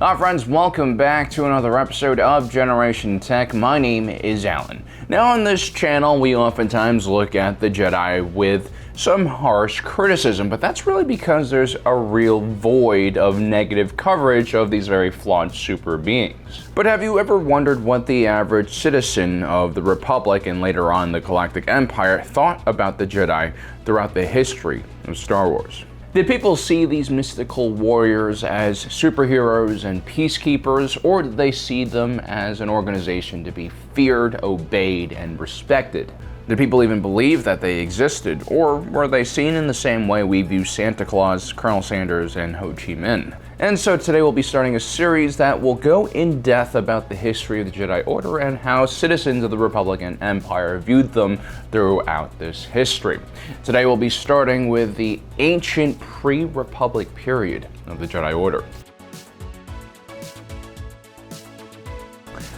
Hi friends, welcome back to another episode of Generation Tech. My name is Alan. Now on this channel we oftentimes look at the Jedi with some harsh criticism, but that's really because there's a real void of negative coverage of these very flawed super beings. But have you ever wondered what the average citizen of the Republic and later on the Galactic Empire thought about the Jedi throughout the history of Star Wars? Did people see these mystical warriors as superheroes and peacekeepers, or did they see them as an organization to be feared, obeyed, and respected? Did people even believe that they existed, or were they seen in the same way we view Santa Claus, Colonel Sanders, and Ho Chi Minh? And so today we'll be starting a series that will go in depth about the history of the Jedi Order and how citizens of the Republic and Empire viewed them throughout this history. Today we'll be starting with the ancient pre-Republic period of the Jedi Order.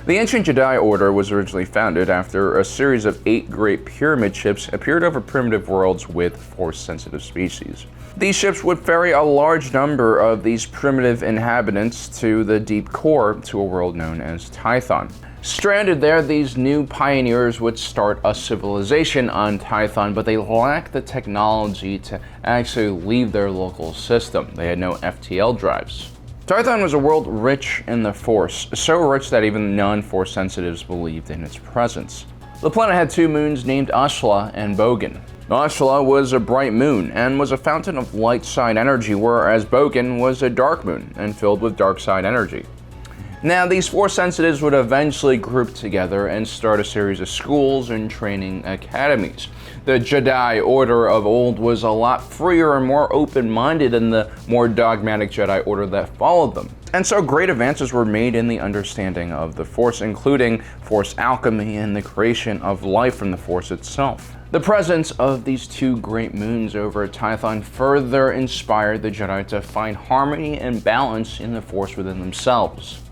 The ancient Jedi Order was originally founded after a series of 8 Great Pyramid ships appeared over primitive worlds with Force-sensitive species. These ships would ferry a large number of these primitive inhabitants to the deep core to a world known as Tython. Stranded there, these new pioneers would start a civilization on Tython, but they lacked the technology to actually leave their local system. They had no FTL drives. Tython was a world rich in the Force, so rich that even non-Force sensitives believed in its presence. The planet had 2 moons named Ashla and Bogan. Ashla was a bright moon and was a fountain of light side energy, whereas Bogan was a dark moon and filled with dark side energy. Now, these Force sensitives would eventually group together and start a series of schools and training academies. The Jedi Order of old was a lot freer and more open-minded than the more dogmatic Jedi Order that followed them. And so great advances were made in the understanding of the Force, including Force alchemy and the creation of life from the Force itself. The presence of these 2 great moons over Tython further inspired the Jedi to find harmony and balance in the Force within themselves.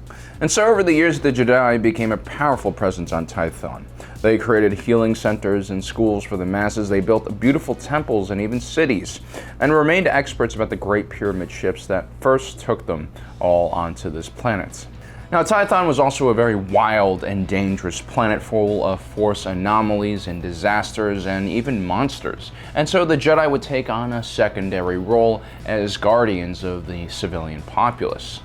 And so over the years, the Jedi became a powerful presence on Tython. They created healing centers and schools for the masses. They built beautiful temples and even cities, and remained experts about the Great Pyramid ships that first took them all onto this planet. Now, Tython was also a very wild and dangerous planet full of Force anomalies and disasters and even monsters. And so the Jedi would take on a secondary role as guardians of the civilian populace.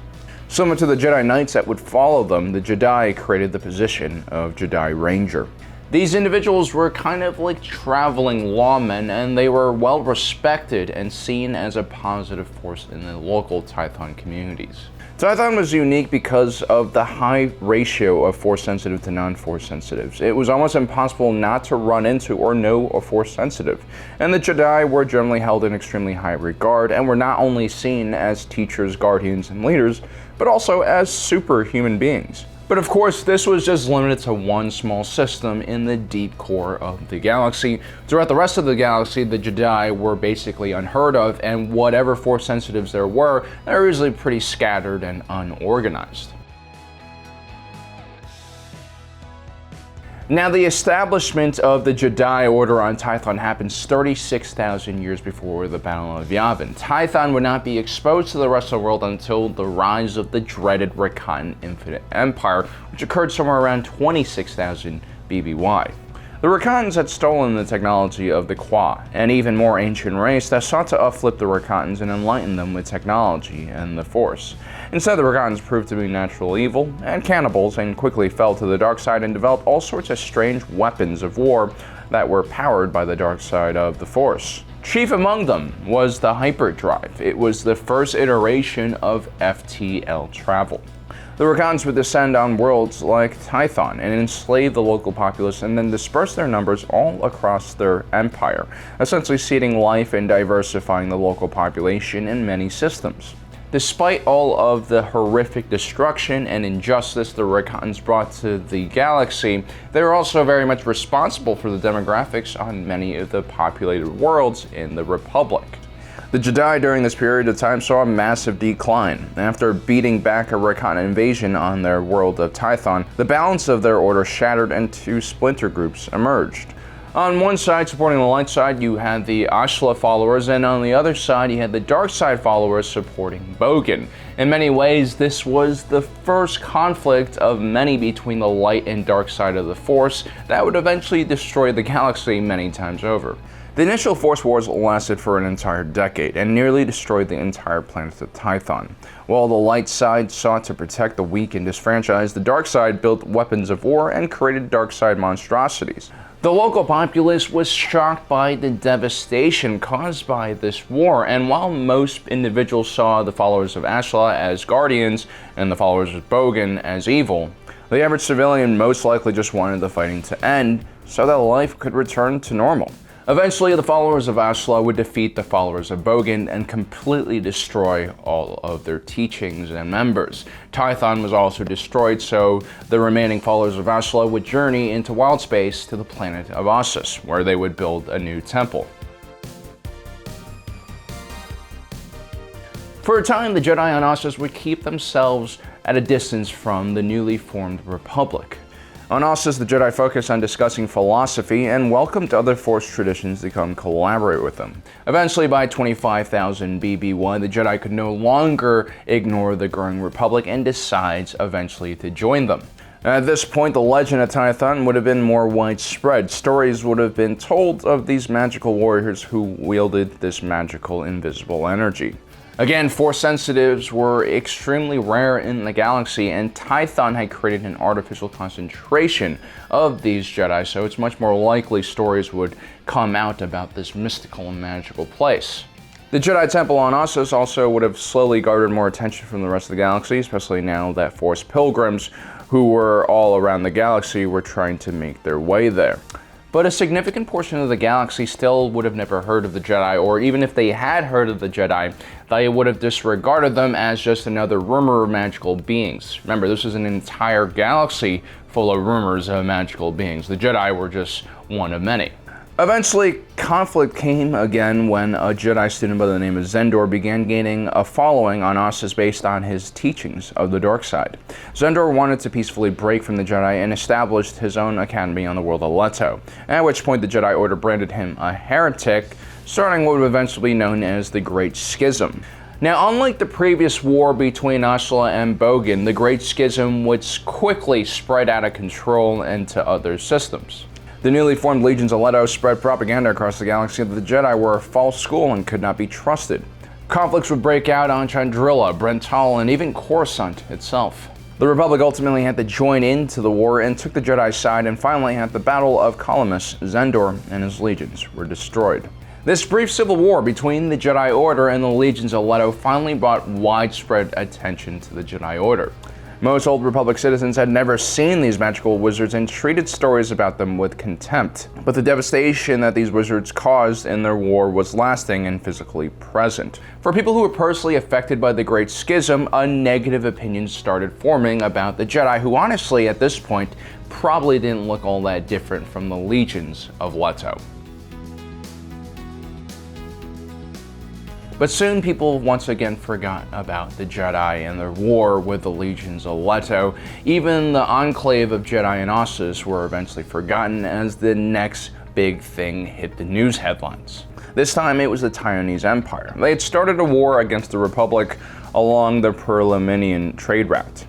Similar to the Jedi Knights that would follow them, the Jedi created the position of Jedi Ranger. These individuals were kind of like traveling lawmen, and they were well respected and seen as a positive force in the local Tython communities. Tython was unique because of the high ratio of Force sensitive to non-Force sensitives. It was almost impossible not to run into or know a Force sensitive, and the Jedi were generally held in extremely high regard and were not only seen as teachers, guardians, and leaders, but also as superhuman beings. But of course, this was just limited to one small system in the deep core of the galaxy. Throughout the rest of the galaxy, the Jedi were basically unheard of, and whatever Force sensitives there were, they were usually pretty scattered and unorganized. Now, the establishment of the Jedi Order on Tython happened 36,000 years before the Battle of Yavin. Tython would not be exposed to the rest of the world until the rise of the dreaded Recon Infinite Empire, which occurred somewhere around 26,000 BBY. The Recons had stolen the technology of the Qua, an even more ancient race that sought to uplift the Recons and enlighten them with technology and the Force. Instead, the Recons proved to be natural evil and cannibals, and quickly fell to the dark side and developed all sorts of strange weapons of war that were powered by the dark side of the Force. Chief among them was the hyperdrive. It was the first iteration of FTL travel. The Recons would descend on worlds like Tython and enslave the local populace and then disperse their numbers all across their empire, essentially seeding life and diversifying the local population in many systems. Despite all of the horrific destruction and injustice the Recons brought to the galaxy, they were also very much responsible for the demographics on many of the populated worlds in the Republic. The Jedi during this period of time saw a massive decline. After beating back a Recon invasion on their world of Tython, the balance of their order shattered and 2 splinter groups emerged. On one side, supporting the light side, you had the Ashla followers, and on the other side, you had the dark side followers supporting Bogan. In many ways, this was the first conflict of many between the light and dark side of the Force that would eventually destroy the galaxy many times over. The initial Force Wars lasted for an entire decade and nearly destroyed the entire planet of Tython. While the light side sought to protect the weak and disfranchised, the dark side built weapons of war and created dark side monstrosities. The local populace was shocked by the devastation caused by this war, and while most individuals saw the followers of Ashla as guardians and the followers of Bogan as evil, the average civilian most likely just wanted the fighting to end so that life could return to normal. Eventually, the followers of Ashla would defeat the followers of Bogan and completely destroy all of their teachings and members. Tython was also destroyed, so the remaining followers of Ashla would journey into wild space to the planet of Ossus, where they would build a new temple. For a time, the Jedi on Ossus would keep themselves at a distance from the newly formed Republic. On Ossus, the Jedi focused on discussing philosophy and welcomed other Force traditions to come collaborate with them. Eventually, by 25,000 BBY, the Jedi could no longer ignore the growing Republic and decides eventually to join them. At this point, the legend of Tython would have been more widespread. Stories would have been told of these magical warriors who wielded this magical invisible energy. Again, Force sensitives were extremely rare in the galaxy, and Tython had created an artificial concentration of these Jedi, so it's much more likely stories would come out about this mystical and magical place. The Jedi Temple on Ossus also would have slowly garnered more attention from the rest of the galaxy, especially now that Force pilgrims who were all around the galaxy were trying to make their way there. But a significant portion of the galaxy still would have never heard of the Jedi, or even if they had heard of the Jedi, they would have disregarded them as just another rumor of magical beings. Remember, this is an entire galaxy full of rumors of magical beings. The Jedi were just one of many. Eventually, conflict came again when a Jedi student by the name of Zendor began gaining a following on Ossus based on his teachings of the dark side. Zendor wanted to peacefully break from the Jedi and established his own academy on the world of Leto, at which point the Jedi Order branded him a heretic, starting what would eventually be known as the Great Schism. Now, unlike the previous war between Ashla and Bogan, the Great Schism would quickly spread out of control into other systems. The newly formed legions of Leto spread propaganda across the galaxy that the Jedi were a false school and could not be trusted. Conflicts would break out on Chandrila, Brental, and even Coruscant itself. The Republic ultimately had to join into the war and took the Jedi's side, and finally at the Battle of Calamus, Zendor and his legions were destroyed. This brief civil war between the Jedi Order and the legions of Leto finally brought widespread attention to the Jedi Order. Most Old Republic citizens had never seen these magical wizards and treated stories about them with contempt. But the devastation that these wizards caused in their war was lasting and physically present. For people who were personally affected by the Great Schism, a negative opinion started forming about the Jedi, who honestly at this point probably didn't look all that different from the legions of Leto. But soon people once again forgot about the Jedi and their war with the legions of Leto. Even the enclave of Jedi in Ossus were eventually forgotten as the next big thing hit the news headlines. This time it was the Taiwanese Empire. They had started a war against the Republic along the Perlaminian trade route.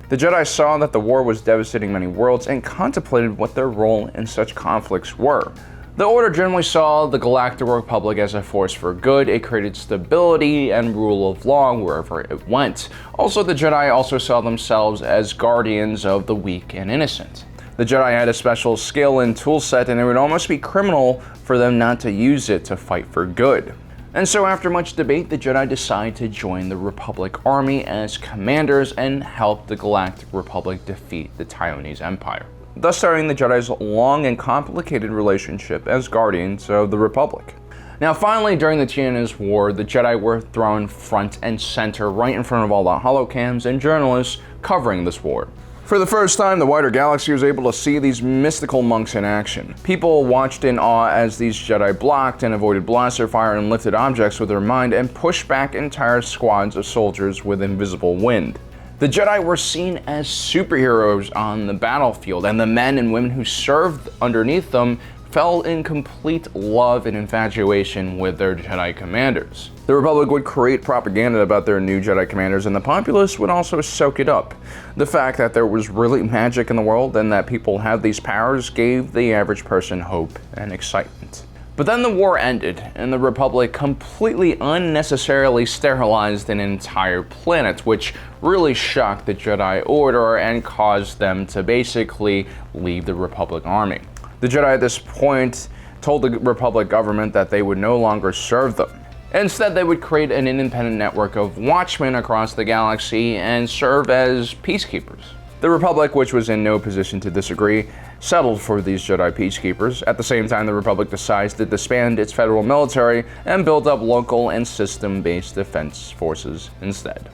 The Jedi saw that the war was devastating many worlds and contemplated what their role in such conflicts were. The Order generally saw the Galactic Republic as a force for good. It created stability and rule of law wherever it went. Also, the Jedi also saw themselves as guardians of the weak and innocent. The Jedi had a special skill and tool set, and it would almost be criminal for them not to use it to fight for good. And so after much debate, the Jedi decided to join the Republic Army as commanders and help the Galactic Republic defeat the Taiwanese Empire, thus starting the Jedi's long and complicated relationship as guardians of the Republic. Now finally, during the Tiananmen War, the Jedi were thrown front and center right in front of all the holocams and journalists covering this war. For the first time, the wider galaxy was able to see these mystical monks in action. People watched in awe as these Jedi blocked and avoided blaster fire and lifted objects with their mind and pushed back entire squads of soldiers with invisible wind. The Jedi were seen as superheroes on the battlefield, and the men and women who served underneath them fell in complete love and infatuation with their Jedi commanders. The Republic would create propaganda about their new Jedi commanders, and the populace would also soak it up. The fact that there was really magic in the world and that people had these powers gave the average person hope and excitement. But then the war ended, and the Republic completely unnecessarily sterilized an entire planet, which really shocked the Jedi Order and caused them to basically leave the Republic army. The Jedi at this point told the Republic government that they would no longer serve them. Instead, they would create an independent network of watchmen across the galaxy and serve as peacekeepers. The Republic, which was in no position to disagree, settled for these Jedi peacekeepers. At the same time, the Republic decides to disband its federal military and build up local and system-based defense forces instead.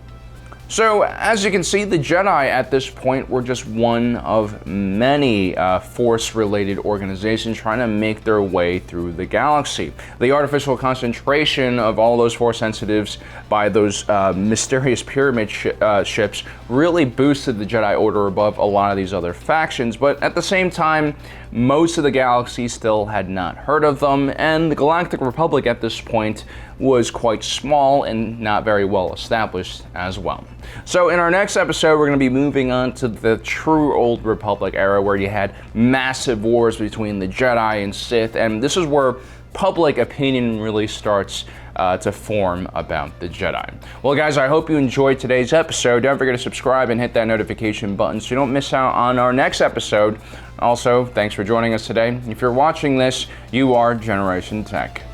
So, as you can see, the Jedi at this point were just one of many Force-related organizations trying to make their way through the galaxy. The artificial concentration of all those Force sensitives by those mysterious pyramid ships really boosted the Jedi Order above a lot of these other factions, but at the same time, most of the galaxy still had not heard of them, and the Galactic Republic at this point was quite small and not very well established as well. So in our next episode, we're going to be moving on to the true Old Republic era, where you had massive wars between the Jedi and Sith, and this is where public opinion really starts to form about the Jedi. Well, guys, I hope you enjoyed today's episode. Don't forget to subscribe and hit that notification button so you don't miss out on our next episode. Also, thanks for joining us today. If you're watching this, you are Generation Tech.